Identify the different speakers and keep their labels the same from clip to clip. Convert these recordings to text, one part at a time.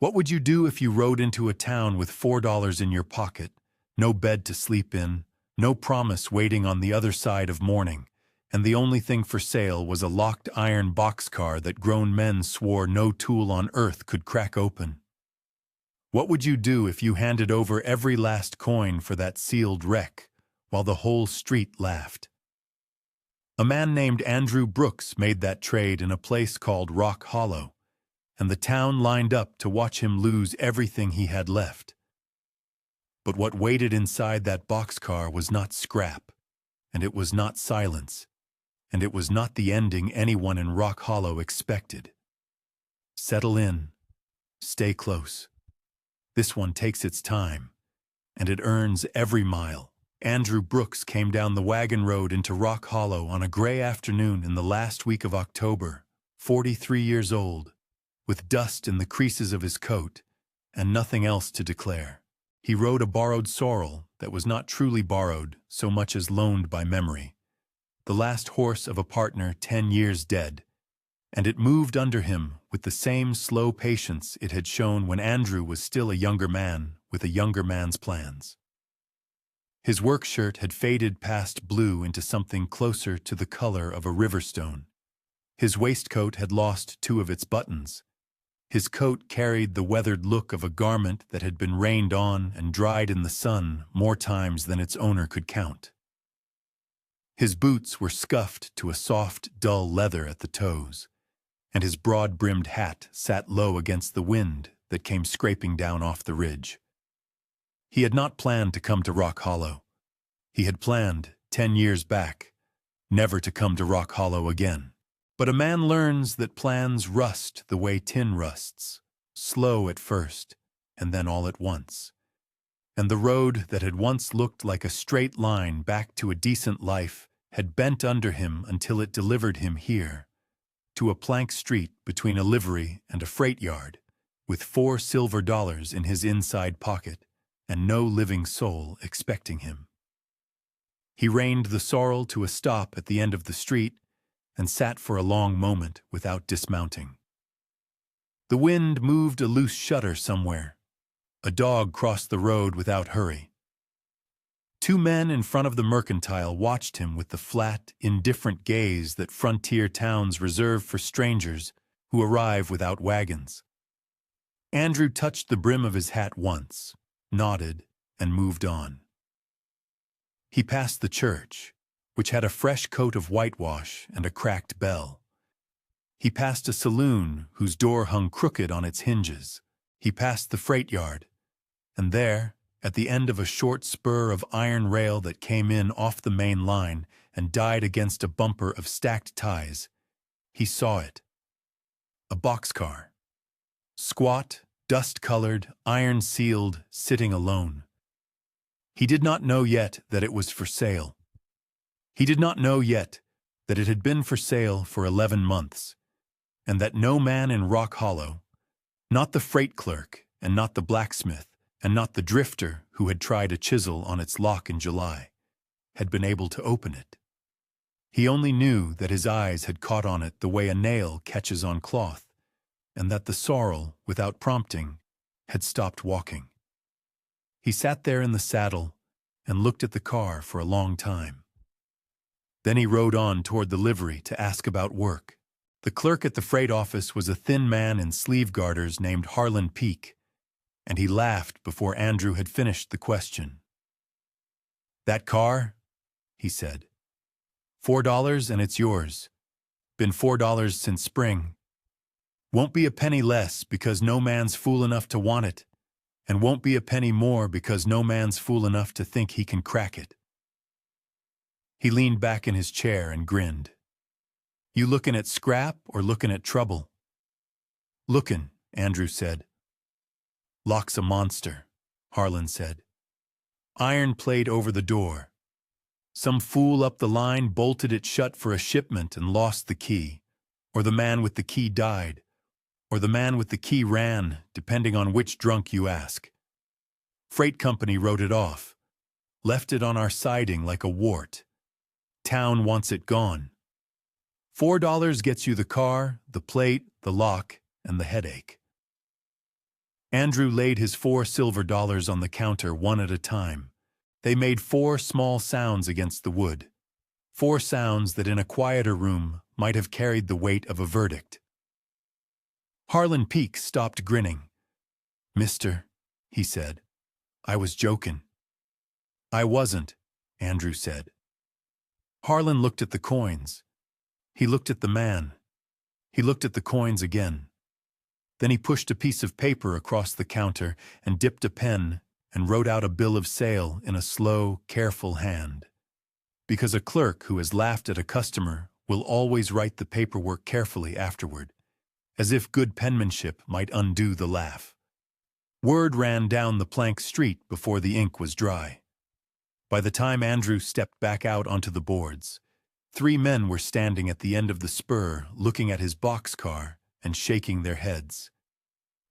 Speaker 1: What would you do if you rode into a town with $4 in your pocket, no bed to sleep in, no promise waiting on the other side of morning, and the only thing for sale was a locked iron boxcar that grown men swore no tool on earth could crack open? What would you do if you handed over every last coin for that sealed wreck, while the whole street laughed? A man named Andrew Brooks made that trade in a place called Rock Hollow, and the town lined up to watch him lose everything he had left. But what waited inside that boxcar was not scrap, and it was not silence, and it was not the ending anyone in Rock Hollow expected. Settle in. Stay close. This one takes its time, and it earns every mile. Andrew Brooks came down the wagon road into Rock Hollow on a gray afternoon in the last week of October, 43 years old, with dust in the creases of his coat and nothing else to declare. He rode a borrowed sorrel that was not truly borrowed so much as loaned by memory, the last horse of a partner 10 years dead, and it moved under him with the same slow patience it had shown when Andrew was still a younger man with a younger man's plans. His work shirt had faded past blue into something closer to the color of a riverstone. His waistcoat had lost 2 of its buttons. His coat carried the weathered look of a garment that had been rained on and dried in the sun more times than its owner could count. His boots were scuffed to a soft, dull leather at the toes, and his broad-brimmed hat sat low against the wind that came scraping down off the ridge. He had not planned to come to Rock Hollow. He had planned, 10 years back, never to come to Rock Hollow again. But a man learns that plans rust the way tin rusts, slow at first, and then all at once. And the road that had once looked like a straight line back to a decent life had bent under him until it delivered him here, to a plank street between a livery and a freight yard, with $4 silver in his inside pocket, and no living soul expecting him. He reined the sorrel to a stop at the end of the street and sat for a long moment without dismounting. The wind moved a loose shutter somewhere. A dog crossed the road without hurry. 2 men in front of the mercantile watched him with the flat, indifferent gaze that frontier towns reserve for strangers who arrive without wagons. Andrew touched the brim of his hat once, nodded, and moved on. He passed the church, which had a fresh coat of whitewash and a cracked bell. He passed a saloon whose door hung crooked on its hinges. He passed the freight yard, and there, at the end of a short spur of iron rail that came in off the main line and died against a bumper of stacked ties, he saw it. A boxcar. Squat, dust-colored, iron-sealed, sitting alone. He did not know yet that it was for sale. He did not know yet that it had been for sale for 11 months, and that no man in Rock Hollow, not the freight clerk and not the blacksmith, and not the drifter who had tried a chisel on its lock in July, had been able to open it. He only knew that his eyes had caught on it the way a nail catches on cloth, and that the sorrel, without prompting, had stopped walking. He sat there in the saddle and looked at the car for a long time. Then he rode on toward the livery to ask about work. The clerk at the freight office was a thin man in sleeve garters named Harlan Peake, and he laughed before Andrew had finished the question. "That car?" he said. $4 and it's yours. Been $4 since spring. Won't be a penny less because no man's fool enough to want it, and won't be a penny more because no man's fool enough to think he can crack it. He leaned back in his chair and grinned. "You lookin' at scrap or lookin' at trouble?" "Lookin'," Andrew said. "Lock's a monster," Harlan said. "Iron plate over the door. Some fool up the line bolted it shut for a shipment and lost the key, or the man with the key died, or the man with the key ran, depending on which drunk you ask. Freight company wrote it off, left it on our siding like a wart. Town wants it gone. $4 gets you the car, the plate, the lock, and the headache." Andrew laid his $4 on the counter one at a time. They made 4 small sounds against the wood. 4 sounds that in a quieter room might have carried the weight of a verdict. Harlan Peake stopped grinning. "Mister," he said, "I was joking." "I wasn't," Andrew said. Harlan looked at the coins. He looked at the man. He looked at the coins again. Then he pushed a piece of paper across the counter and dipped a pen and wrote out a bill of sale in a slow, careful hand. Because a clerk who has laughed at a customer will always write the paperwork carefully afterward, as if good penmanship might undo the laugh. Word ran down the plank street before the ink was dry. By the time Andrew stepped back out onto the boards, 3 men were standing at the end of the spur looking at his boxcar and shaking their heads.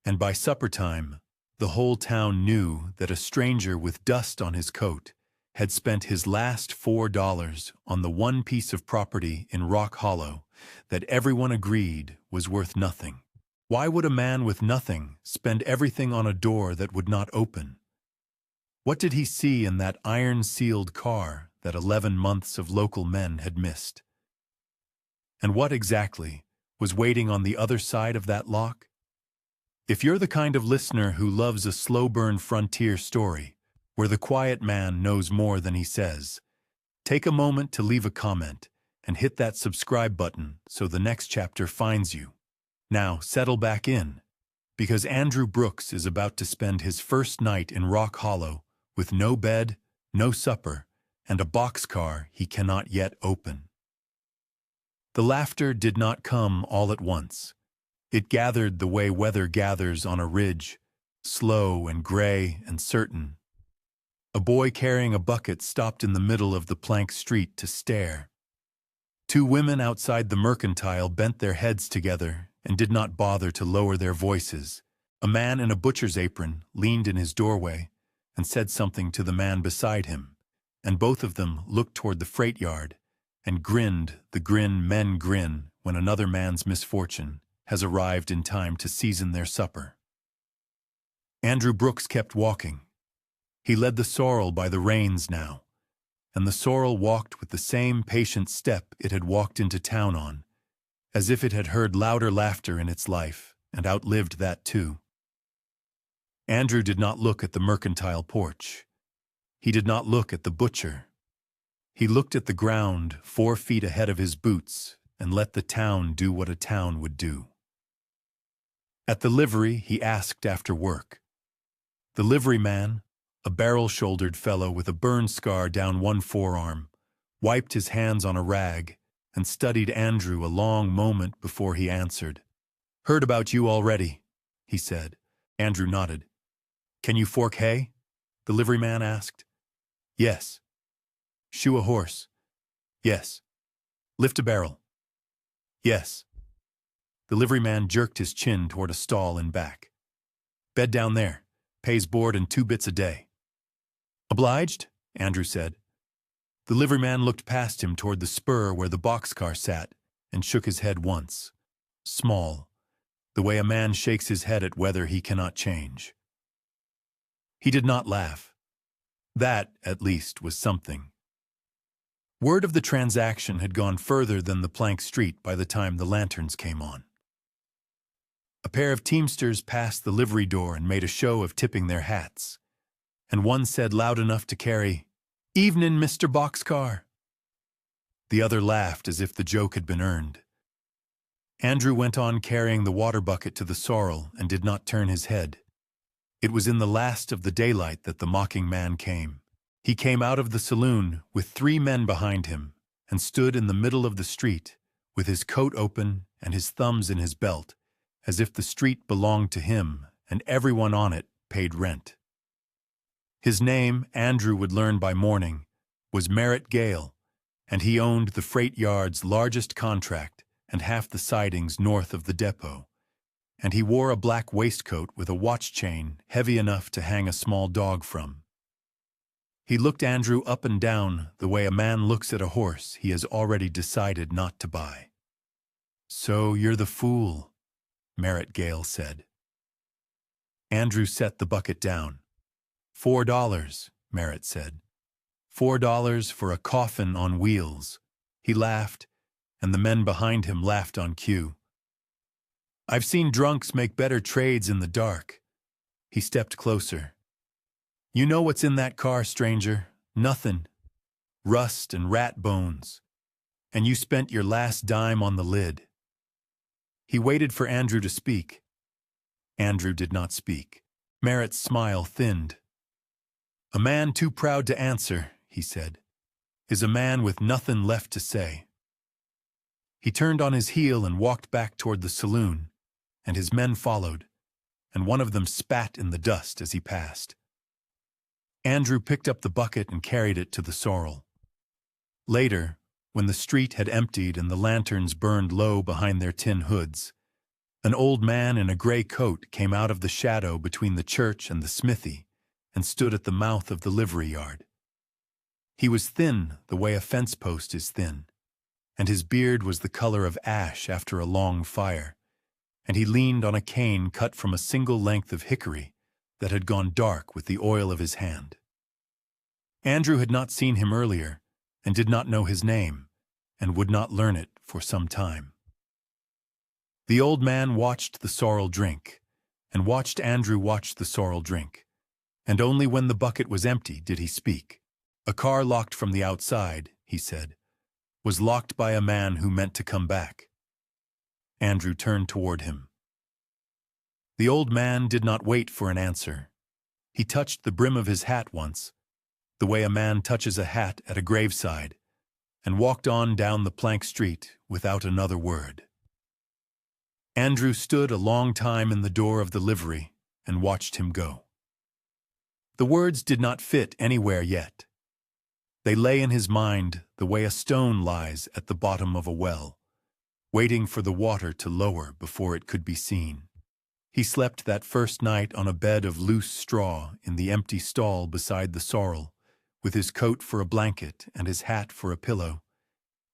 Speaker 1: And by supper time, the whole town knew that a stranger with dust on his coat had spent his last $4 on the one piece of property in Rock Hollow that everyone agreed was worth nothing. Why would a man with nothing spend everything on a door that would not open? What did he see in that iron-sealed car that 11 months of local men had missed? And what exactly was waiting on the other side of that lock? If you're the kind of listener who loves a slow-burn frontier story, where the quiet man knows more than he says, take a moment to leave a comment and hit that subscribe button so the next chapter finds you. Now, settle back in, because Andrew Brooks is about to spend his first night in Rock Hollow with no bed, no supper, and a boxcar he cannot yet open. The laughter did not come all at once. It gathered the way weather gathers on a ridge, slow and gray and certain. A boy carrying a bucket stopped in the middle of the plank street to stare. 2 women outside the mercantile bent their heads together and did not bother to lower their voices. A man in a butcher's apron leaned in his doorway and said something to the man beside him, and both of them looked toward the freight yard and grinned the grin men grin when another man's misfortune has arrived in time to season their supper. Andrew Brooks kept walking. He led the sorrel by the reins now, and the sorrel walked with the same patient step it had walked into town on, as if it had heard louder laughter in its life and outlived that too. Andrew did not look at the mercantile porch. He did not look at the butcher. He looked at the ground 4 feet ahead of his boots and let the town do what a town would do. At the livery, he asked after work. The liveryman, a barrel-shouldered fellow with a burn scar down one forearm, wiped his hands on a rag and studied Andrew a long moment before he answered. "Heard about you already," he said. Andrew nodded. "Can you fork hay?" the liveryman asked. "Yes." "Shoe a horse?" "Yes." "Lift a barrel?" "Yes." The liveryman jerked his chin toward a stall in back. "Bed down there. Pays board and 2 bits a day." "Obliged," Andrew said. The liveryman looked past him toward the spur where the boxcar sat and shook his head once. Small, the way a man shakes his head at weather he cannot change. He did not laugh. That, at least, was something. Word of the transaction had gone further than the plank street by the time the lanterns came on. A pair of teamsters passed the livery door and made a show of tipping their hats, and one said loud enough to carry, "Evenin', Mr. Boxcar." The other laughed as if the joke had been earned. Andrew went on carrying the water bucket to the sorrel and did not turn his head. It was in the last of the daylight that the mocking man came. He came out of the saloon with 3 men behind him and stood in the middle of the street with his coat open and his thumbs in his belt, as if the street belonged to him and everyone on it paid rent. His name, Andrew would learn by morning, was Merritt Gale, and he owned the freight yard's largest contract and half the sidings north of the depot, and he wore a black waistcoat with a watch chain heavy enough to hang a small dog from. He looked Andrew up and down the way a man looks at a horse he has already decided not to buy. "So you're the fool," Merritt Gale said. Andrew set the bucket down. $4, Merritt said. $4 for a coffin on wheels. He laughed, and the men behind him laughed on cue. I've seen drunks make better trades in the dark. He stepped closer. You know what's in that car, stranger? Nothing. Rust and rat bones. And you spent your last dime on the lid. He waited for Andrew to speak. Andrew did not speak. Merritt's smile thinned. A man too proud to answer, he said, is a man with nothing left to say. He turned on his heel and walked back toward the saloon, and his men followed, and one of them spat in the dust as he passed. Andrew picked up the bucket and carried it to the sorrel. Later, when the street had emptied and the lanterns burned low behind their tin hoods, an old man in a gray coat came out of the shadow between the church and the smithy and stood at the mouth of the livery yard. He was thin the way a fence post is thin, and his beard was the color of ash after a long fire, and he leaned on a cane cut from a single length of hickory that had gone dark with the oil of his hand. Andrew had not seen him earlier, and did not know his name, and would not learn it for some time. The old man watched the sorrel drink, and watched Andrew watch the sorrel drink, and only when the bucket was empty did he speak. A car locked from the outside, he said, was locked by a man who meant to come back. Andrew turned toward him. The old man did not wait for an answer. He touched the brim of his hat once, the way a man touches a hat at a graveside, and walked on down the plank street without another word. Andrew stood a long time in the door of the livery and watched him go. The words did not fit anywhere yet. They lay in his mind the way a stone lies at the bottom of a well, waiting for the water to lower before it could be seen. He slept that first night on a bed of loose straw in the empty stall beside the sorrel, with his coat for a blanket and his hat for a pillow.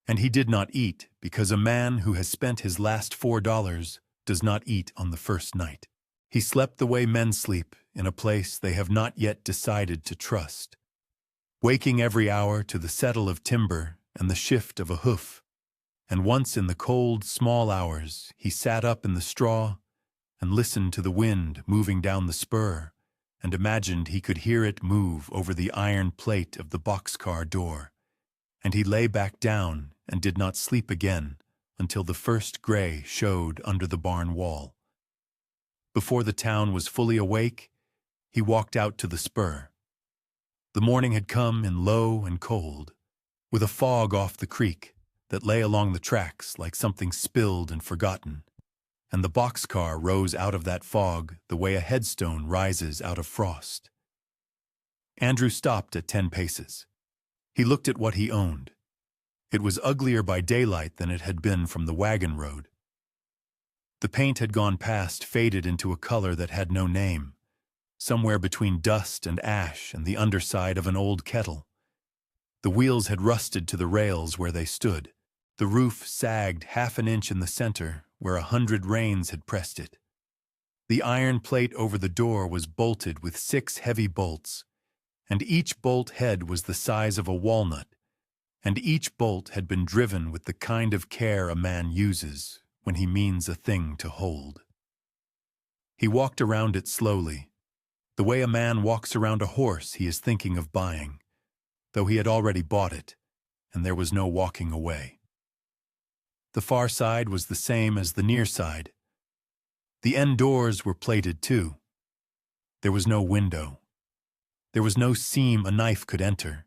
Speaker 1: And he did not eat, because a man who has spent his last $4 does not eat on the first night. He slept the way men sleep, in a place they have not yet decided to trust, waking every hour to the settle of timber and the shift of a hoof. And once in the cold, small hours, he sat up in the straw and listened to the wind moving down the spur, and imagined he could hear it move over the iron plate of the boxcar door. And he lay back down and did not sleep again until the first gray showed under the barn wall. Before the town was fully awake, he walked out to the spur. The morning had come in low and cold, with a fog off the creek that lay along the tracks like something spilled and forgotten, and the boxcar rose out of that fog the way a headstone rises out of frost. Andrew stopped at 10 paces. He looked at what he owned. It was uglier by daylight than it had been from the wagon road. The paint had gone past, faded into a color that had no name, somewhere between dust and ash and the underside of an old kettle. The wheels had rusted to the rails where they stood. The roof sagged half an inch in the center where 100 rains had pressed it. The iron plate over the door was bolted with 6 heavy bolts, and each bolt head was the size of a walnut, and each bolt had been driven with the kind of care a man uses when he means a thing to hold. He walked around it slowly, the way a man walks around a horse he is thinking of buying, though he had already bought it, and there was no walking away. The far side was the same as the near side. The end doors were plated too. There was no window. There was no seam a knife could enter.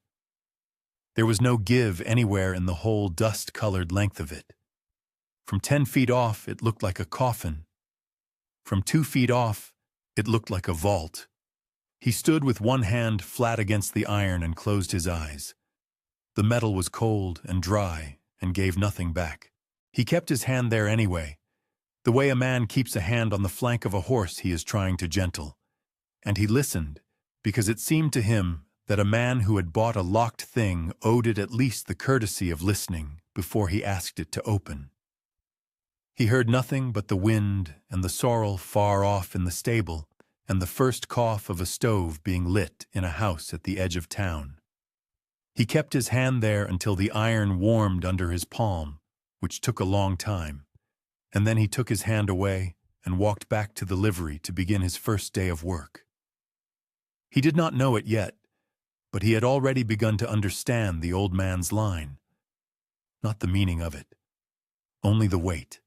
Speaker 1: There was no give anywhere in the whole dust-colored length of it. From 10 feet off, it looked like a coffin. From 2 feet off, it looked like a vault. He stood with one hand flat against the iron and closed his eyes. The metal was cold and dry and gave nothing back. He kept his hand there anyway, the way a man keeps a hand on the flank of a horse he is trying to gentle. And he listened, because it seemed to him that a man who had bought a locked thing owed it at least the courtesy of listening before he asked it to open. He heard nothing but the wind and the sorrel far off in the stable and the first cough of a stove being lit in a house at the edge of town. He kept his hand there until the iron warmed under his palm, which took a long time, and then he took his hand away and walked back to the livery to begin his first day of work. He did not know it yet, but he had already begun to understand the old man's line. Not the meaning of it, only the weight.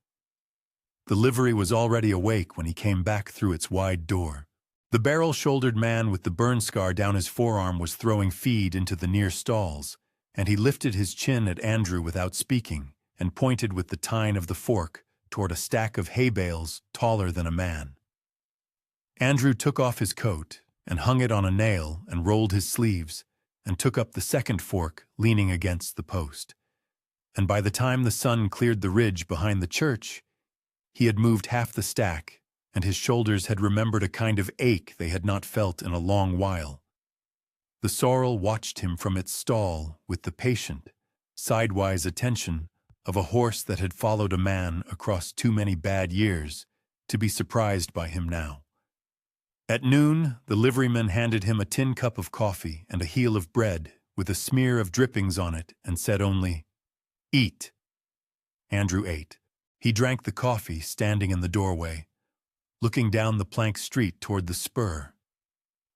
Speaker 1: The livery was already awake when he came back through its wide door. The barrel-shouldered man with the burn scar down his forearm was throwing feed into the near stalls, and he lifted his chin at Andrew without speaking and pointed with the tine of the fork toward a stack of hay bales taller than a man. Andrew took off his coat and hung it on a nail and rolled his sleeves and took up the second fork leaning against the post. And by the time the sun cleared the ridge behind the church, he had moved half the stack, and his shoulders had remembered a kind of ache they had not felt in a long while. The sorrel watched him from its stall with the patient, sidewise attention of a horse that had followed a man across too many bad years to be surprised by him now. At noon, the liveryman handed him a tin cup of coffee and a heel of bread with a smear of drippings on it and said only, "Eat." Andrew ate. He drank the coffee, standing in the doorway, looking down the plank street toward the spur,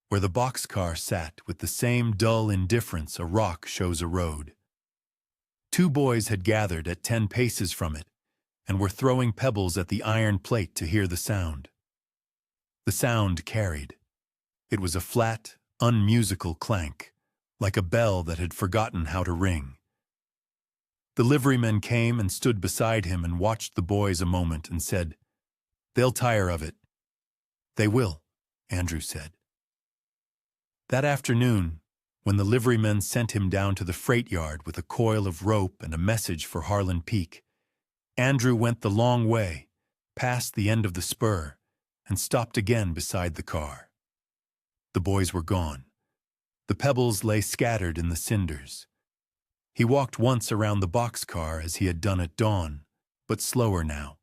Speaker 1: where the boxcar sat with the same dull indifference a rock shows a road. 2 boys had gathered at 10 paces from it and were throwing pebbles at the iron plate to hear the sound. The sound carried. It was a flat, unmusical clank, like a bell that had forgotten how to ring. The liveryman came and stood beside him and watched the boys a moment and said, "They'll tire of it." "They will," Andrew said. That afternoon, when the liveryman sent him down to the freight yard with a coil of rope and a message for Harlan Peak, Andrew went the long way, past the end of the spur, and stopped again beside the car. The boys were gone. The pebbles lay scattered in the cinders. He walked once around the boxcar as he had done at dawn, but slower now,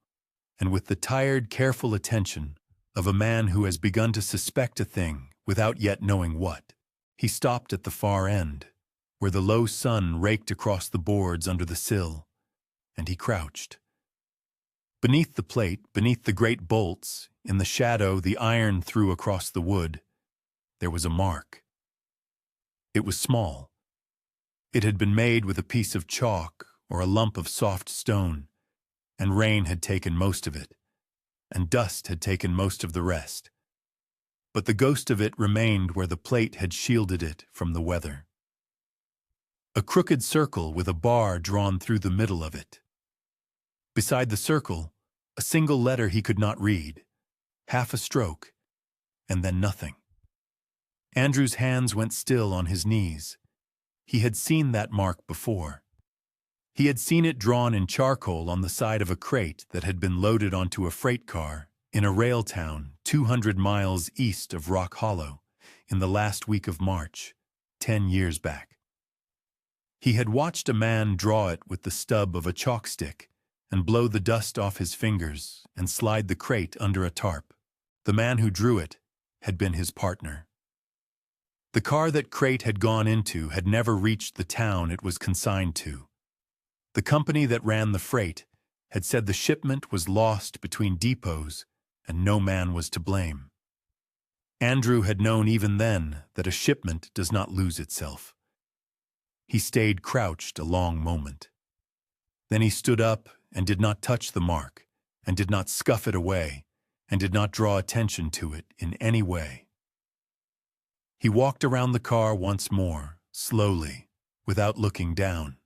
Speaker 1: and with the tired, careful attention of a man who has begun to suspect a thing without yet knowing what. He stopped at the far end, where the low sun raked across the boards under the sill, and he crouched. Beneath the plate, beneath the great bolts, in the shadow the iron threw across the wood, there was a mark. It was small. It had been made with a piece of chalk or a lump of soft stone, and rain had taken most of it, and dust had taken most of the rest. But the ghost of it remained where the plate had shielded it from the weather. A crooked circle with a bar drawn through the middle of it. Beside the circle, a single letter he could not read, half a stroke, and then nothing. Andrew's hands went still on his knees. He had seen that mark before. He had seen it drawn in charcoal on the side of a crate that had been loaded onto a freight car in a rail town 200 miles east of Rock Hollow in the last week of March, 10 years back. He had watched a man draw it with the stub of a chalk stick and blow the dust off his fingers and slide the crate under a tarp. The man who drew it had been his partner. The car that crate had gone into had never reached the town it was consigned to. The company that ran the freight had said the shipment was lost between depots and no man was to blame. Andrew had known even then that a shipment does not lose itself. He stayed crouched a long moment. Then he stood up and did not touch the mark, and did not scuff it away, and did not draw attention to it in any way. He walked around the car once more, slowly, without looking down.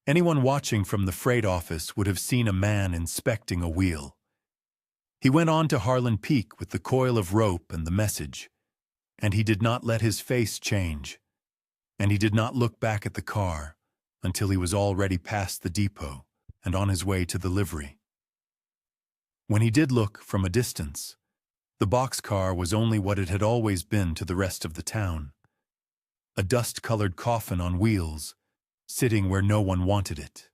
Speaker 1: Anyone watching from the freight office would have seen a man inspecting a wheel. He went on to Harlan Peak with the coil of rope and the message, and he did not let his face change, and he did not look back at the car until he was already past the depot and on his way to the livery. When he did look from a distance, the boxcar was only what it had always been to the rest of the town. A dust-colored coffin on wheels, sitting where no one wanted it.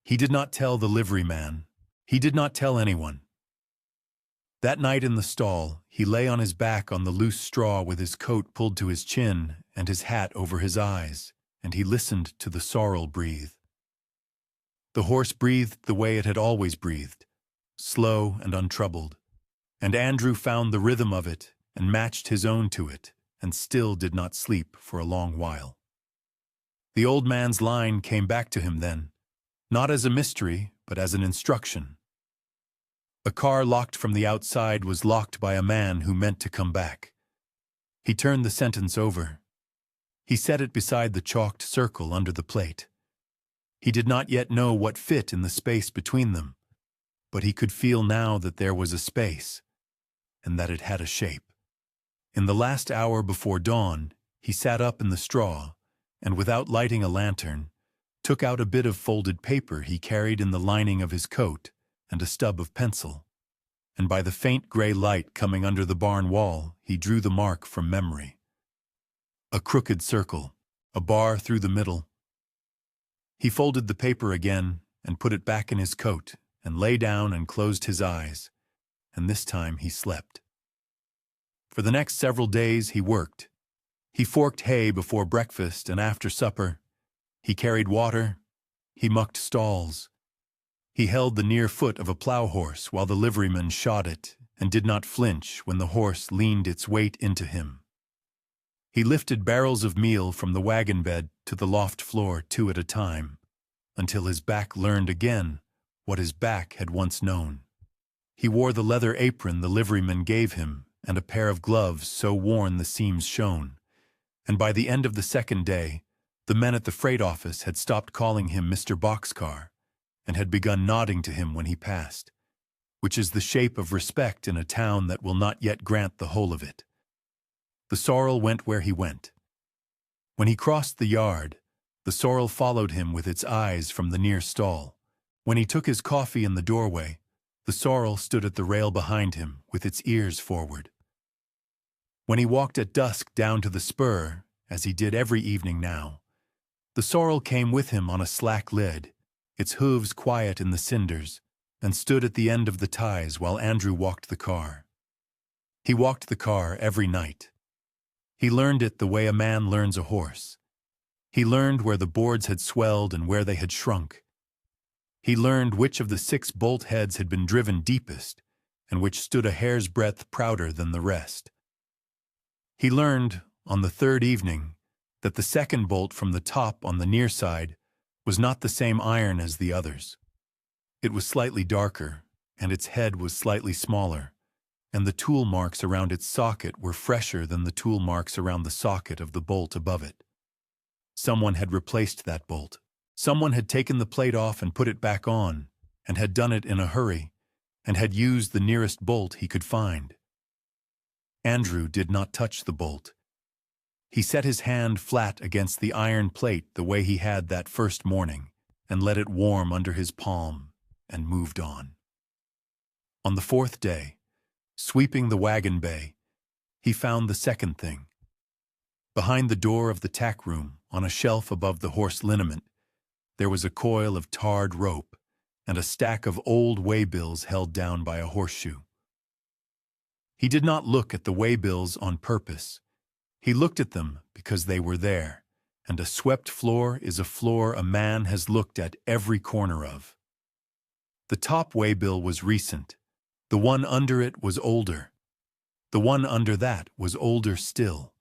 Speaker 1: He did not tell the liveryman. He did not tell anyone. That night in the stall, he lay on his back on the loose straw with his coat pulled to his chin and his hat over his eyes, and he listened to the sorrel breathe. The horse breathed the way it had always breathed, slow and untroubled, and Andrew found the rhythm of it and matched his own to it, and still did not sleep for a long while. The old man's line came back to him then, not as a mystery, but as an instruction. A car locked from the outside was locked by a man who meant to come back. He turned the sentence over. He set it beside the chalked circle under the plate. He did not yet know what fit in the space between them, but he could feel now that there was a space, and that it had a shape. In the last hour before dawn, he sat up in the straw, and without lighting a lantern, took out a bit of folded paper he carried in the lining of his coat and a stub of pencil, and by the faint gray light coming under the barn wall, he drew the mark from memory. A crooked circle, a bar through the middle. He folded the paper again and put it back in his coat and lay down and closed his eyes, and this time he slept. For the next several days he worked. He forked hay before breakfast and after supper. He carried water. He mucked stalls. He held the near foot of a plow horse while the liveryman shod it, and did not flinch when the horse leaned its weight into him. He lifted barrels of meal from the wagon bed to the loft floor 2 at a time, until his back learned again what his back had once known. He wore the leather apron the liveryman gave him and a pair of gloves so worn the seams shone, and by the end of the second day, the men at the freight office had stopped calling him Mr. Boxcar, and had begun nodding to him when he passed, which is the shape of respect in a town that will not yet grant the whole of it. The sorrel went where he went. When he crossed the yard, the sorrel followed him with its eyes from the near stall. When he took his coffee in the doorway, the sorrel stood at the rail behind him with its ears forward. When he walked at dusk down to the spur, as he did every evening now, the sorrel came with him on a slack lid, its hooves quiet in the cinders, and stood at the end of the ties while Andrew walked the car. He walked the car every night. He learned it the way a man learns a horse. He learned where the boards had swelled and where they had shrunk. He learned which of the 6 bolt heads had been driven deepest, and which stood a hair's breadth prouder than the rest. He learned, on the 3rd evening, that the 2nd bolt from the top on the near side was not the same iron as the others. It was slightly darker, and its head was slightly smaller, and the tool marks around its socket were fresher than the tool marks around the socket of the bolt above it. Someone had replaced that bolt. Someone had taken the plate off and put it back on, and had done it in a hurry, and had used the nearest bolt he could find. Andrew did not touch the bolt. He set his hand flat against the iron plate the way he had that first morning, and let it warm under his palm, and moved on. On the 4th day, sweeping the wagon bay, he found the 2nd thing. Behind the door of the tack room, on a shelf above the horse liniment, there was a coil of tarred rope and a stack of old waybills held down by a horseshoe. He did not look at the waybills on purpose. He looked at them because they were there, and a swept floor is a floor a man has looked at every corner of. The top waybill was recent. The one under it was older. The one under that was older still.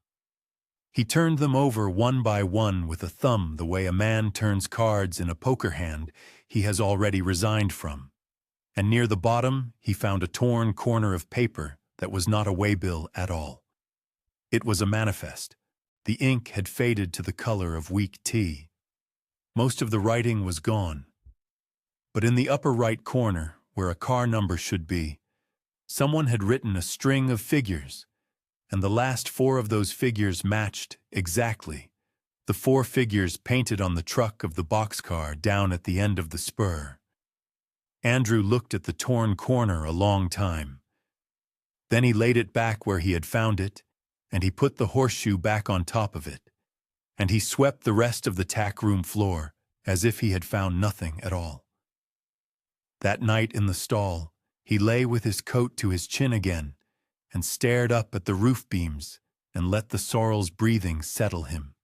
Speaker 1: He turned them over one by one with a thumb the way a man turns cards in a poker hand he has already resigned from, and near the bottom he found a torn corner of paper that was not a waybill at all. It was a manifest. The ink had faded to the color of weak tea. Most of the writing was gone. But in the upper right corner, where a car number should be, someone had written a string of figures, and the last 4 of those figures matched exactly the 4 figures painted on the truck of the boxcar down at the end of the spur. Andrew looked at the torn corner a long time. Then he laid it back where he had found it, and he put the horseshoe back on top of it, and he swept the rest of the tack room floor as if he had found nothing at all. That night in the stall, He lay with his coat to his chin again, and stared up at the roof beams and let the sorrel's breathing settle him.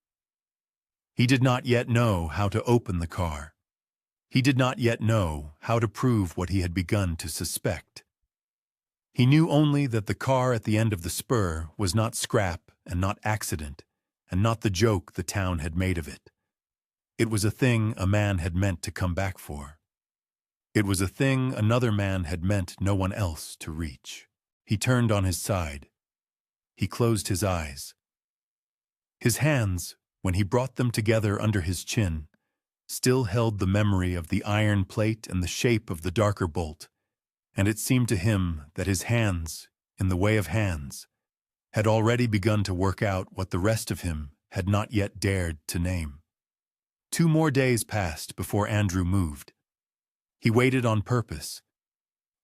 Speaker 1: He did not yet know how to open the car. He did not yet know how to prove what he had begun to suspect. He knew only that the car at the end of the spur was not scrap and not accident, and not the joke the town had made of it. It was a thing a man had meant to come back for. It was a thing another man had meant no one else to reach. He turned on his side. He closed his eyes. His hands, when he brought them together under his chin, still held the memory of the iron plate and the shape of the darker bolt, and it seemed to him that his hands, in the way of hands, had already begun to work out what the rest of him had not yet dared to name. 2 more days passed before Andrew moved. He waited on purpose.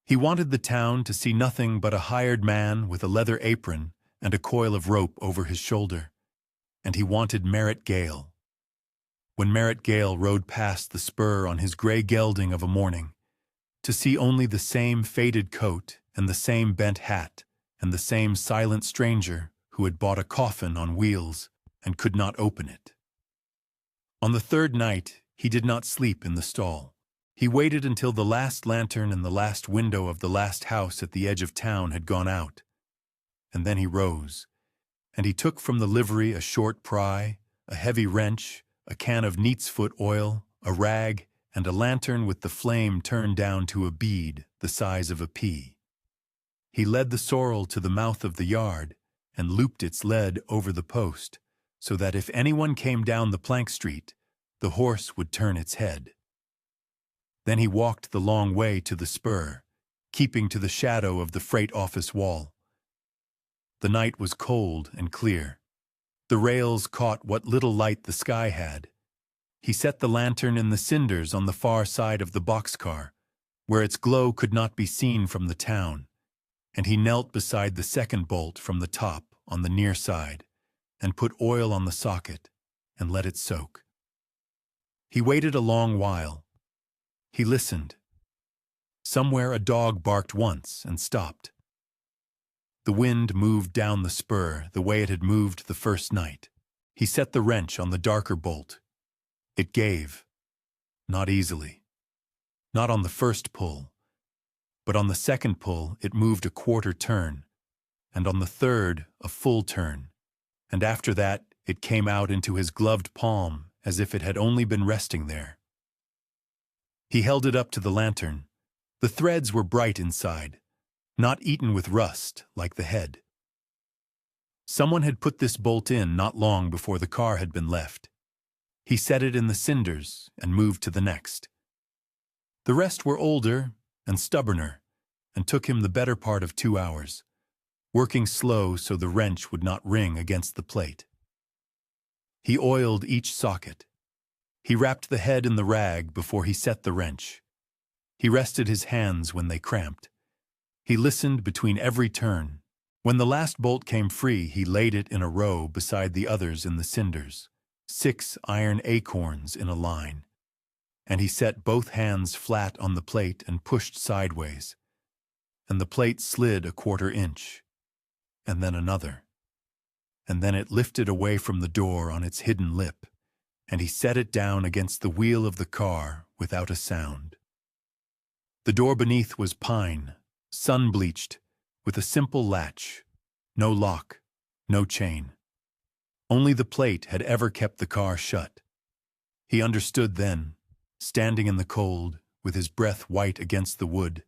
Speaker 1: He wanted the town to see nothing but a hired man with a leather apron and a coil of rope over his shoulder, and he wanted Merritt Gale. When Merritt Gale rode past the spur on his gray gelding of a morning, to see only the same faded coat and the same bent hat and the same silent stranger who had bought a coffin on wheels and could not open it. On the 3rd night, he did not sleep in the stall. He waited until the last lantern and the last window of the last house at the edge of town had gone out, and then he rose, and he took from the livery a short pry, a heavy wrench, a can of neatsfoot oil, a rag, and a lantern with the flame turned down to a bead the size of a pea. He led the sorrel to the mouth of the yard and looped its lead over the post, so that if anyone came down the plank street, the horse would turn its head. Then he walked the long way to the spur, keeping to the shadow of the freight office wall. The night was cold and clear. The rails caught what little light the sky had. He set the lantern in the cinders on the far side of the boxcar, where its glow could not be seen from the town, and he knelt beside the second bolt from the top on the near side, and put oil on the socket and let it soak. He waited a long while. He listened. Somewhere a dog barked once and stopped. The wind moved down the spur the way it had moved the first night. He set the wrench on the darker bolt. It gave, not easily. Not on the first pull, but on the second pull it moved a quarter turn, and on the third a full turn, and after that it came out into his gloved palm as if it had only been resting there. He held it up to the lantern. The threads were bright inside, not eaten with rust like the head. Someone had put this bolt in not long before the car had been left. He set it in the cinders and moved to the next. The rest were older and stubborner, and took him the better part of 2 hours, working slow so the wrench would not ring against the plate. He oiled each socket. He wrapped the head in the rag before he set the wrench. He rested his hands when they cramped. He listened between every turn. When the last bolt came free, he laid it in a row beside the others in the cinders, 6 iron acorns in a line, and he set both hands flat on the plate and pushed sideways, and the plate slid a 1/4 inch, and then another, and then it lifted away from the door on its hidden lip, and he set it down against the wheel of the car without a sound. The door beneath was pine, sun-bleached, with a simple latch, no lock, no chain. Only the plate had ever kept the car shut. He understood then, standing in the cold, with his breath white against the wood,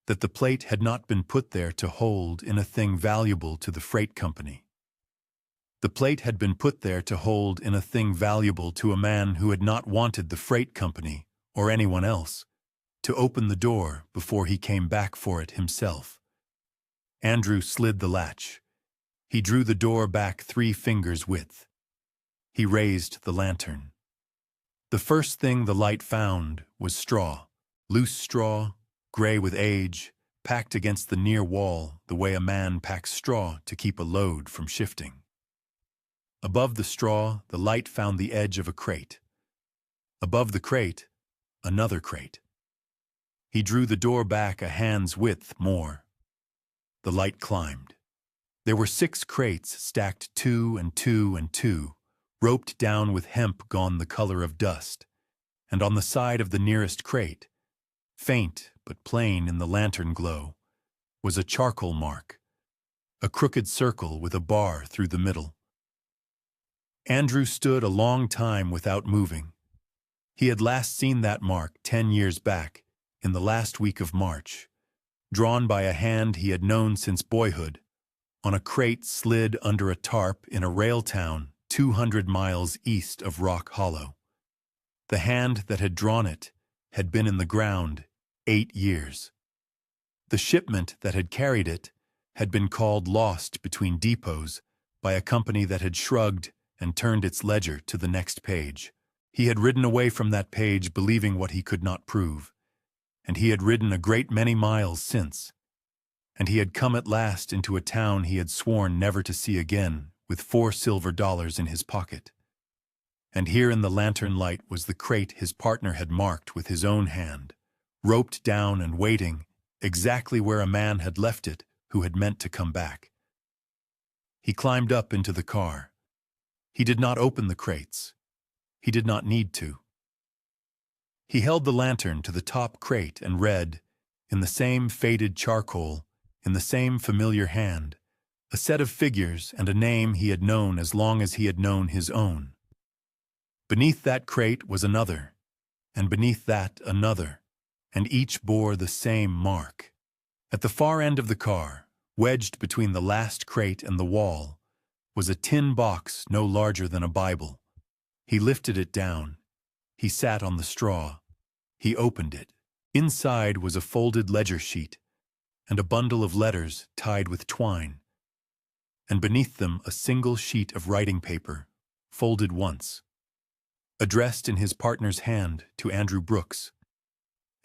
Speaker 1: that the plate had not been put there to hold in a thing valuable to the freight company. The plate had been put there to hold in a thing valuable to a man who had not wanted the freight company, or anyone else, to open the door before he came back for it himself. Andrew slid the latch. He drew the door back 3 fingers' width. He raised the lantern. The first thing the light found was straw, loose straw, gray with age, packed against the near wall the way a man packs straw to keep a load from shifting. Above the straw, the light found the edge of a crate. Above the crate, another crate. He drew the door back a hand's width more. The light climbed. There were 6 crates stacked 2 and 2 and 2, roped down with hemp gone the color of dust, and on the side of the nearest crate, faint but plain in the lantern glow, was a charcoal mark, a crooked circle with a bar through the middle. Andrew stood a long time without moving. He had last seen that mark 10 years back, in the last week of March, drawn by a hand he had known since boyhood, on a crate slid under a tarp in a rail town 200 miles east of Rock Hollow. The hand that had drawn it had been in the ground 8 years. The shipment that had carried it had been called lost between depots by a company that had shrugged and turned its ledger to the next page. He had ridden away from that page believing what he could not prove, and he had ridden a great many miles since, and he had come at last into a town he had sworn never to see again, with $4 silver in his pocket. And here in the lantern light was the crate his partner had marked with his own hand, roped down and waiting exactly where a man had left it who had meant to come back. He climbed up into the car. He did not open the crates. He did not need to. He held the lantern to the top crate and read, in the same faded charcoal, in the same familiar hand, a set of figures and a name he had known as long as he had known his own. Beneath that crate was another, and beneath that another, and each bore the same mark. At the far end of the car, wedged between the last crate and the wall, was a tin box no larger than a Bible. He lifted it down. He sat on the straw. He opened it. Inside was a folded ledger sheet and a bundle of letters tied with twine, and beneath them a single sheet of writing paper, folded once, addressed in his partner's hand to Andrew Brooks,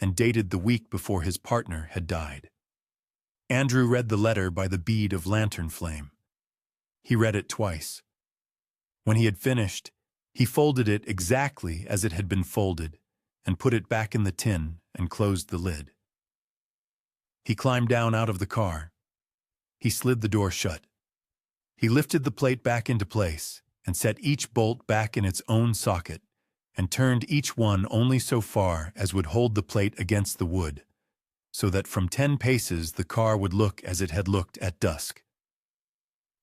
Speaker 1: and dated the week before his partner had died. Andrew read the letter by the bead of lantern flame. He read it twice. When he had finished, he folded it exactly as it had been folded and put it back in the tin and closed the lid. He climbed down out of the car. He slid the door shut. He lifted the plate back into place and set each bolt back in its own socket and turned each one only so far as would hold the plate against the wood, so that from 10 paces the car would look as it had looked at dusk.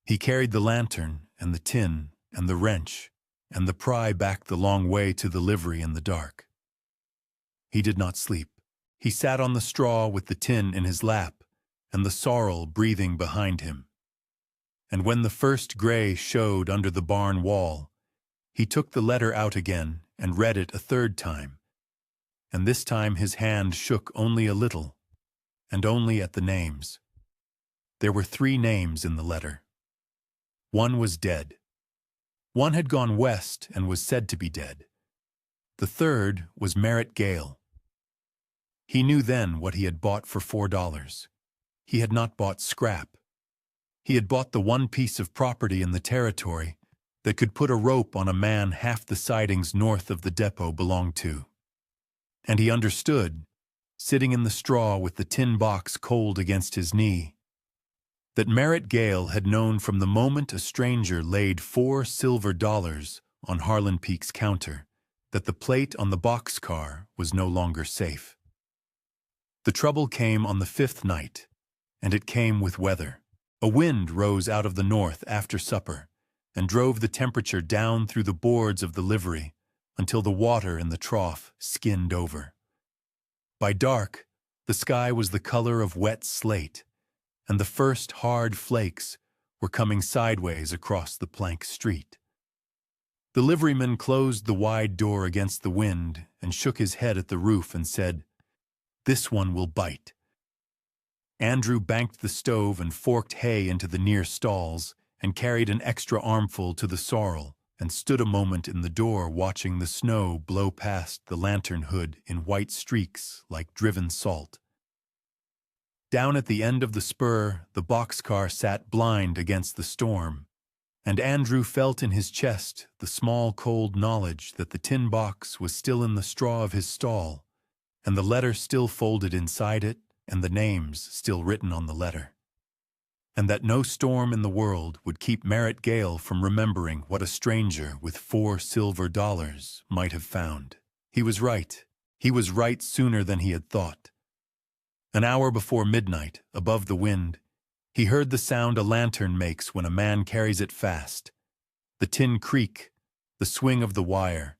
Speaker 1: He carried the lantern and the tin and the wrench and the pry back the long way to the livery in the dark. He did not sleep. He sat on the straw with the tin in his lap and the sorrel breathing behind him. And when the first gray showed under the barn wall, he took the letter out again and read it a third time, and this time his hand shook only a little, and only at the names. There were 3 names in the letter. One was dead. One had gone west and was said to be dead. The third was Merritt Gale. He knew then what he had bought for $4. He had not bought scrap. He had bought the one piece of property in the territory that could put a rope on a man half the sidings north of the depot belonged to. And he understood, sitting in the straw with the tin box cold against his knee, that Merritt Gale had known from the moment a stranger laid $4 silver on Harlan Peake's counter that the plate on the boxcar was no longer safe. The trouble came on the 5th night, and it came with weather. A wind rose out of the north after supper and drove the temperature down through the boards of the livery until the water in the trough skinned over. By dark, the sky was the color of wet slate, and the first hard flakes were coming sideways across the plank street. The liveryman closed the wide door against the wind and shook his head at the roof and said, "This one will bite." Andrew banked the stove and forked hay into the near stalls and carried an extra armful to the sorrel and stood a moment in the door watching the snow blow past the lantern hood in white streaks like driven salt. Down at the end of the spur, the boxcar sat blind against the storm, and Andrew felt in his chest the small cold knowledge that the tin box was still in the straw of his stall and the letter still folded inside it, and the names still written on the letter. And that no storm in the world would keep Merritt Gale from remembering what a stranger with $4 might have found. He was right. He was right sooner than he had thought. An hour before midnight, above the wind, he heard the sound a lantern makes when a man carries it fast. The tin creak, the swing of the wire,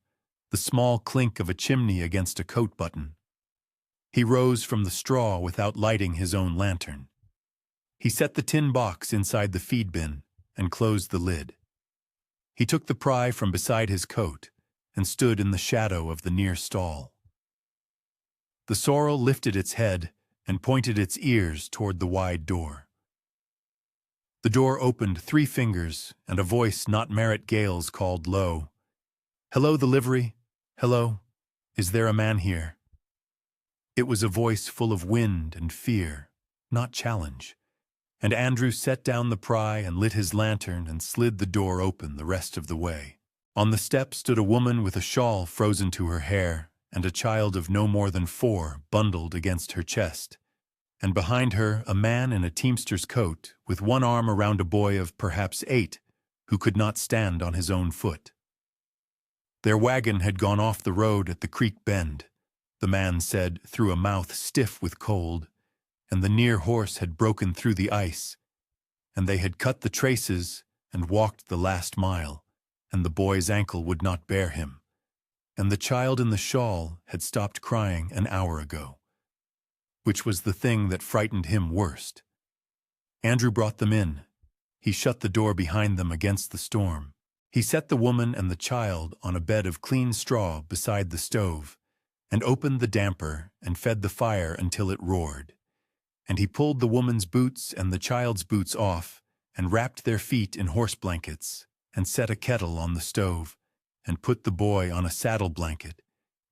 Speaker 1: the small clink of a chimney against a coat button. He rose from the straw without lighting his own lantern. He set the tin box inside the feed bin and closed the lid. He took the pry from beside his coat and stood in the shadow of the near stall. The sorrel lifted its head and pointed its ears toward the wide door. The door opened 3 fingers, and a voice not Merritt Gale's called low, "Hello, the livery. Hello. Is there a man here?" It was a voice full of wind and fear, not challenge, and Andrew set down the pry and lit his lantern and slid the door open the rest of the way. On the step stood a woman with a shawl frozen to her hair and a child of no more than 4 bundled against her chest, and behind her a man in a teamster's coat with one arm around a boy of perhaps 8 who could not stand on his own foot. Their wagon had gone off the road at the creek bend, the man said through a mouth stiff with cold, and the near horse had broken through the ice, and they had cut the traces and walked the last mile, and the boy's ankle would not bear him, and the child in the shawl had stopped crying an hour ago, which was the thing that frightened him worst. Andrew brought them in. He shut the door behind them against the storm. He set the woman and the child on a bed of clean straw beside the stove, and opened the damper and fed the fire until it roared. And he pulled the woman's boots and the child's boots off, and wrapped their feet in horse blankets, and set a kettle on the stove, and put the boy on a saddle blanket,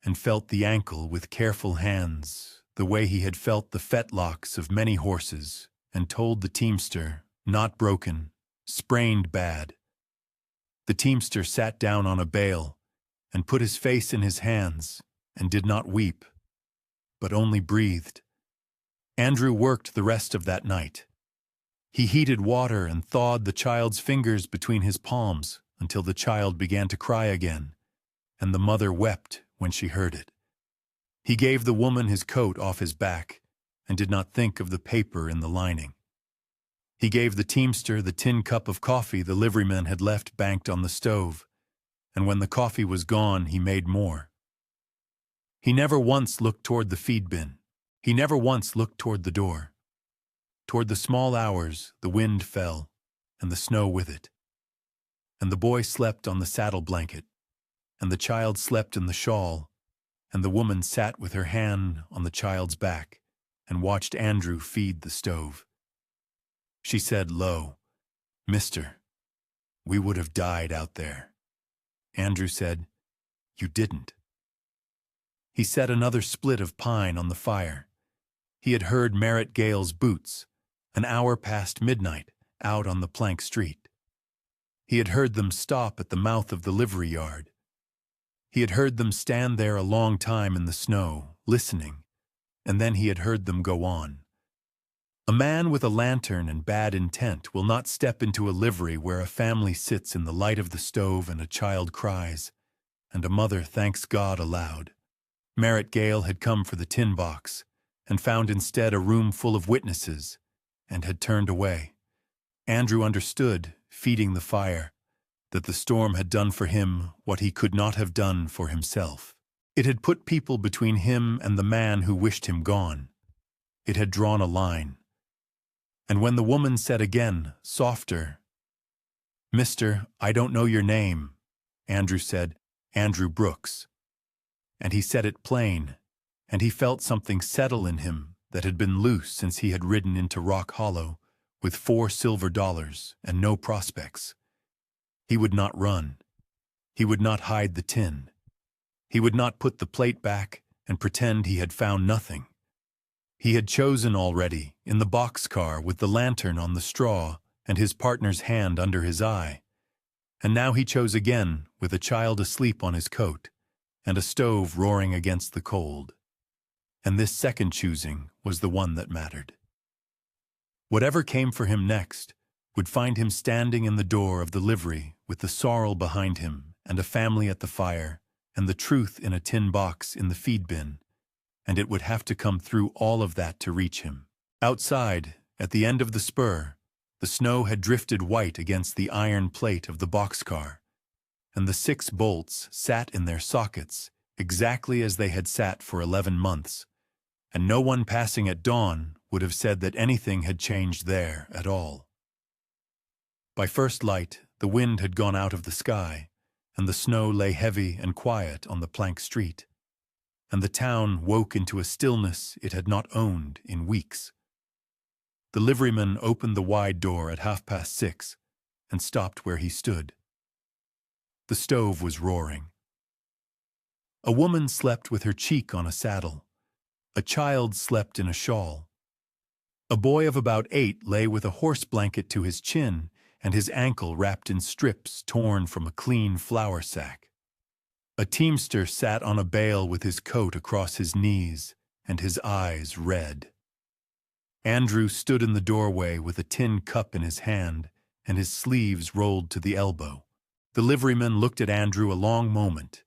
Speaker 1: and felt the ankle with careful hands, the way he had felt the fetlocks of many horses, and told the teamster, not broken, sprained bad. The teamster sat down on a bale, and put his face in his hands, and did not weep, but only breathed. Andrew worked the rest of that night. He heated water and thawed the child's fingers between his palms until the child began to cry again, and the mother wept when she heard it. He gave the woman his coat off his back and did not think of the paper in the lining. He gave the teamster the tin cup of coffee the liveryman had left banked on the stove, and when the coffee was gone, he made more. He never once looked toward the feed bin. He never once looked toward the door. Toward the small hours, the wind fell, and the snow with it. And the boy slept on the saddle blanket, and the child slept in the shawl, and the woman sat with her hand on the child's back and watched Andrew feed the stove. She said low, "Mister, we would have died out there." Andrew said, "You didn't." He set another split of pine on the fire. He had heard Merritt Gale's boots, an hour past midnight, out on the plank street. He had heard them stop at the mouth of the livery yard. He had heard them stand there a long time in the snow, listening, and then he had heard them go on. A man with a lantern and bad intent will not step into a livery where a family sits in the light of the stove and a child cries, and a mother thanks God aloud. Merritt Gale had come for the tin box, and found instead a room full of witnesses, and had turned away. Andrew understood, feeding the fire, that the storm had done for him what he could not have done for himself. It had put people between him and the man who wished him gone. It had drawn a line. And when the woman said again, softer, "Mister, I don't know your name," Andrew said, "Andrew Brooks." And he said it plain, and he felt something settle in him that had been loose since he had ridden into Rock Hollow with $4 and no prospects. He would not run. He would not hide the tin. He would not put the plate back and pretend he had found nothing. He had chosen already, in the boxcar with the lantern on the straw and his partner's hand under his eye. And now he chose again with a child asleep on his coat and a stove roaring against the cold. and this second choosing was the one that mattered. Whatever came for him next would find him standing in the door of the livery with the sorrel behind him and a family at the fire and the truth in a tin box in the feed bin, and it would have to come through all of that to reach him. Outside, at the end of the spur, the snow had drifted white against the iron plate of the boxcar, and the 6 bolts sat in their sockets exactly as they had sat for 11 months, and no one passing at dawn would have said that anything had changed there at all. By first light, the wind had gone out of the sky, and the snow lay heavy and quiet on the plank street, and the town woke into a stillness it had not owned in weeks. The liveryman opened the wide door at 6:30 and stopped where he stood. The stove was roaring. A woman slept with her cheek on a saddle. A child slept in a shawl. A boy of about 8 lay with a horse blanket to his chin and his ankle wrapped in strips torn from a clean flour sack. A teamster sat on a bale with his coat across his knees and his eyes red. Andrew stood in the doorway with a tin cup in his hand and his sleeves rolled to the elbow. The liveryman looked at Andrew a long moment,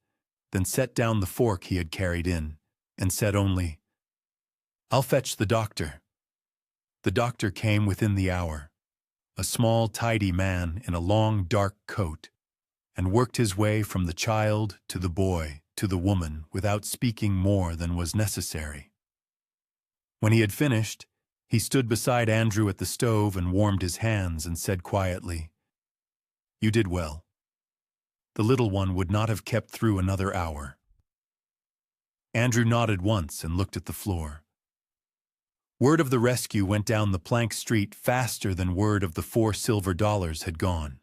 Speaker 1: then set down the fork he had carried in and said only, "I'll fetch the doctor." The doctor came within the hour, a small, tidy man in a long, dark coat, and worked his way from the child to the boy to the woman without speaking more than was necessary. When he had finished, he stood beside Andrew at the stove and warmed his hands and said quietly, "You did well. The little one would not have kept through another hour." Andrew nodded once and looked at the floor. Word of the rescue went down the plank street faster than word of the 4 silver dollars had gone.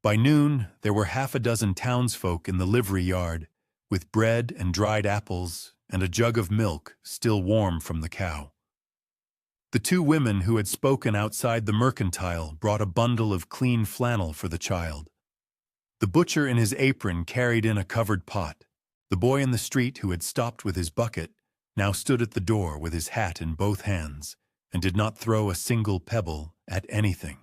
Speaker 1: By noon, there were 6 townsfolk in the livery yard, with bread and dried apples and a jug of milk still warm from the cow. The 2 women who had spoken outside the mercantile brought a bundle of clean flannel for the child. The butcher in his apron carried in a covered pot. The boy in the street who had stopped with his bucket now stood at the door with his hat in both hands and did not throw a single pebble at anything.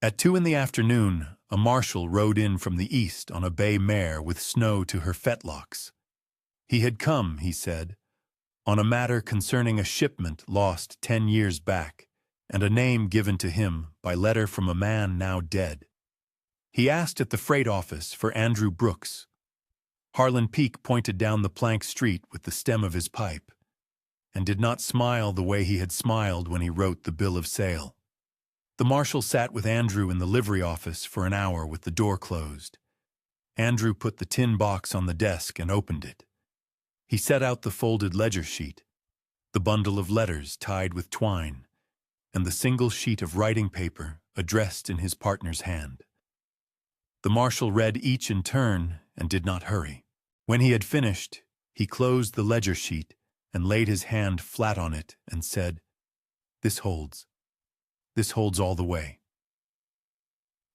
Speaker 1: At 2 in the afternoon, a marshal rode in from the east on a bay mare with snow to her fetlocks. He had come, he said, on a matter concerning a shipment lost 10 years back and a name given to him by letter from a man now dead. He asked at the freight office for Andrew Brooks. Harlan Peake pointed down the plank street with the stem of his pipe, and did not smile the way he had smiled when he wrote the bill of sale. The marshal sat with Andrew in the livery office for an hour with the door closed. Andrew put the tin box on the desk and opened it. He set out the folded ledger sheet, the bundle of letters tied with twine, and the single sheet of writing paper addressed in his partner's hand. The marshal read each in turn and did not hurry. When he had finished, he closed the ledger sheet and laid his hand flat on it and said, "This holds. This holds all the way."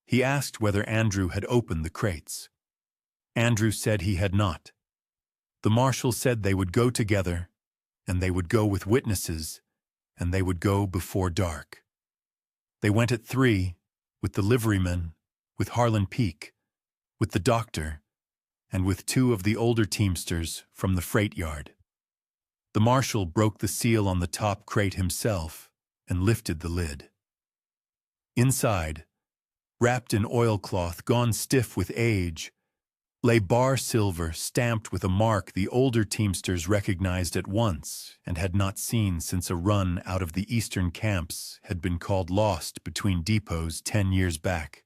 Speaker 1: He asked whether Andrew had opened the crates. Andrew said he had not. The marshal said they would go together, and they would go with witnesses, and they would go before dark. They went at 3, with the liveryman, with Harlan Peake, with the doctor, and with 2 of the older teamsters from the freight yard. The marshal broke the seal on the top crate himself and lifted the lid. Inside, wrapped in oilcloth gone stiff with age, lay bar silver stamped with a mark the older teamsters recognized at once and had not seen since a run out of the eastern camps had been called lost between depots 10 years back.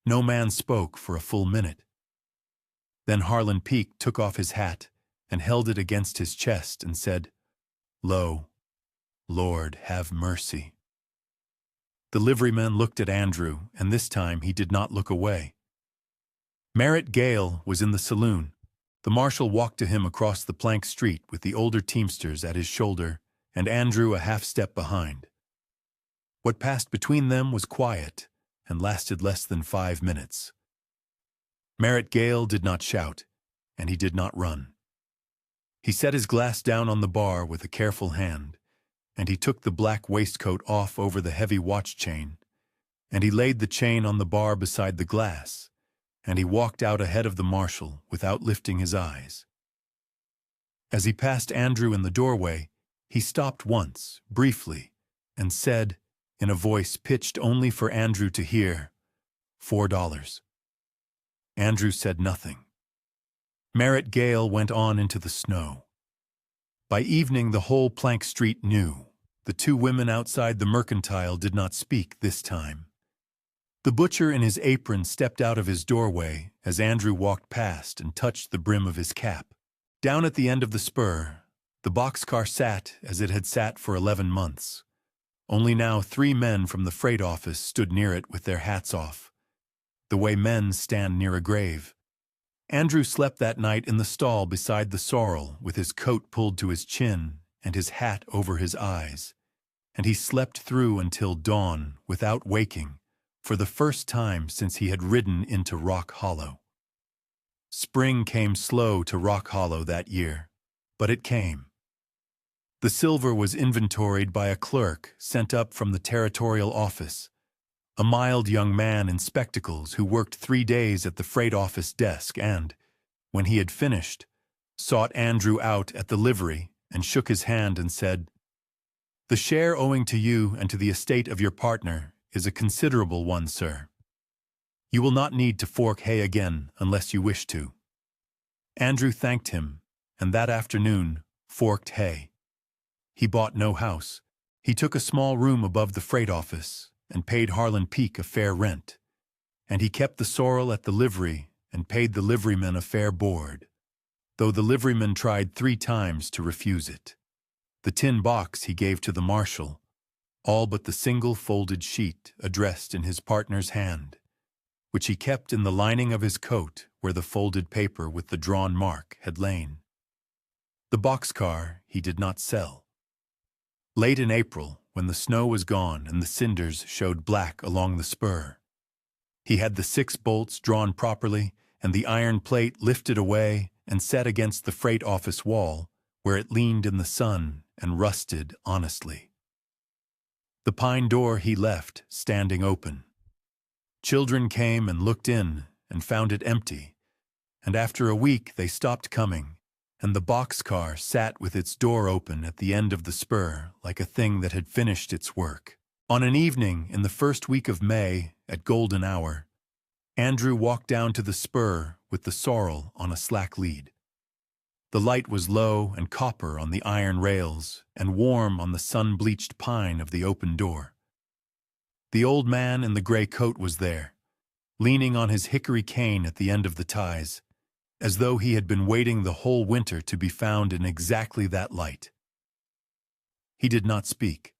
Speaker 1: No man spoke for a full minute. Then Harlan Peake took off his hat and held it against his chest and said, "Lo, Lord, have mercy." The liveryman looked at Andrew, and this time he did not look away. Merritt Gale was in the saloon. The marshal walked to him across the plank street with the older teamsters at his shoulder and Andrew a half-step behind. What passed between them was quiet and lasted less than 5 minutes. Merritt Gale did not shout, and he did not run. He set his glass down on the bar with a careful hand, and he took the black waistcoat off over the heavy watch chain, and he laid the chain on the bar beside the glass, and he walked out ahead of the marshal without lifting his eyes. As he passed Andrew in the doorway, he stopped once, briefly, and said, in a voice pitched only for Andrew to hear, $4. Andrew said nothing. Merritt Gale went on into the snow. By evening the whole Plank Street knew. The two women outside the mercantile did not speak this time. The butcher in his apron stepped out of his doorway as Andrew walked past and touched the brim of his cap. Down at the end of the spur, the boxcar sat as it had sat for 11 months. Only now 3 men from the freight office stood near it with their hats off, the way men stand near a grave. Andrew slept that night in the stall beside the sorrel with his coat pulled to his chin and his hat over his eyes, and he slept through until dawn without waking, for the first time since he had ridden into Rock Hollow. Spring came slow to Rock Hollow that year, but it came. The silver was inventoried by a clerk sent up from the territorial office, a mild young man in spectacles who worked 3 days at the freight office desk and, when he had finished, sought Andrew out at the livery and shook his hand and said, "The share owing to you and to the estate of your partner is a considerable one, sir. You will not need to fork hay again unless you wish to." Andrew thanked him, and that afternoon forked hay. He bought no house. He took a small room above the freight office and paid Harlan Peake a fair rent, and he kept the sorrel at the livery and paid the liveryman a fair board, though the liveryman tried 3 times to refuse it. The tin box he gave to the marshal, all but the single folded sheet addressed in his partner's hand, which he kept in the lining of his coat where the folded paper with the drawn mark had lain. The boxcar he did not sell. Late in April, when the snow was gone and the cinders showed black along the spur, he had the 6 bolts drawn properly and the iron plate lifted away and set against the freight office wall, where it leaned in the sun and rusted honestly. The pine door he left standing open. Children came and looked in and found it empty, and after a week they stopped coming, and the boxcar sat with its door open at the end of the spur like a thing that had finished its work. On an evening in the first week of May, at golden hour, Andrew walked down to the spur with the sorrel on a slack lead. The light was low and copper on the iron rails and warm on the sun-bleached pine of the open door. The old man in the gray coat was there, leaning on his hickory cane at the end of the ties, as though he had been waiting the whole winter to be found in exactly that light. He did not speak.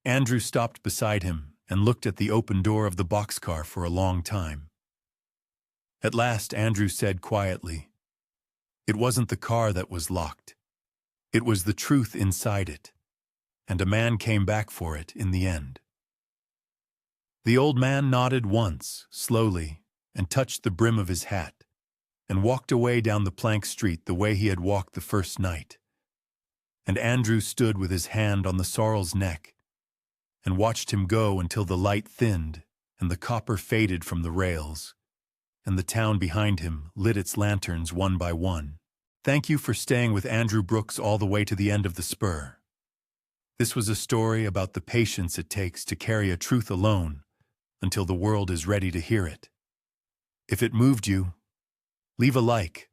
Speaker 1: Andrew stopped beside him and looked at the open door of the boxcar for a long time. At last Andrew said quietly, "It wasn't the car that was locked. It was the truth inside it, and a man came back for it in the end." The old man nodded once, slowly, and touched the brim of his hat, and walked away down the plank street the way he had walked the first night. And Andrew stood with his hand on the sorrel's neck and watched him go until the light thinned and the copper faded from the rails, and the town behind him lit its lanterns one by one. Thank you for staying with Andrew Brooks all the way to the end of the spur. This was a story about the patience it takes to carry a truth alone until the world is ready to hear it. If it moved you, leave a like.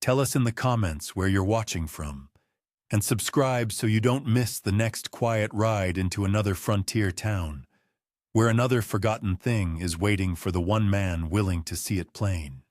Speaker 1: Tell us in the comments where you're watching from, and subscribe so you don't miss the next quiet ride into another frontier town, where another forgotten thing is waiting for the one man willing to see it plain.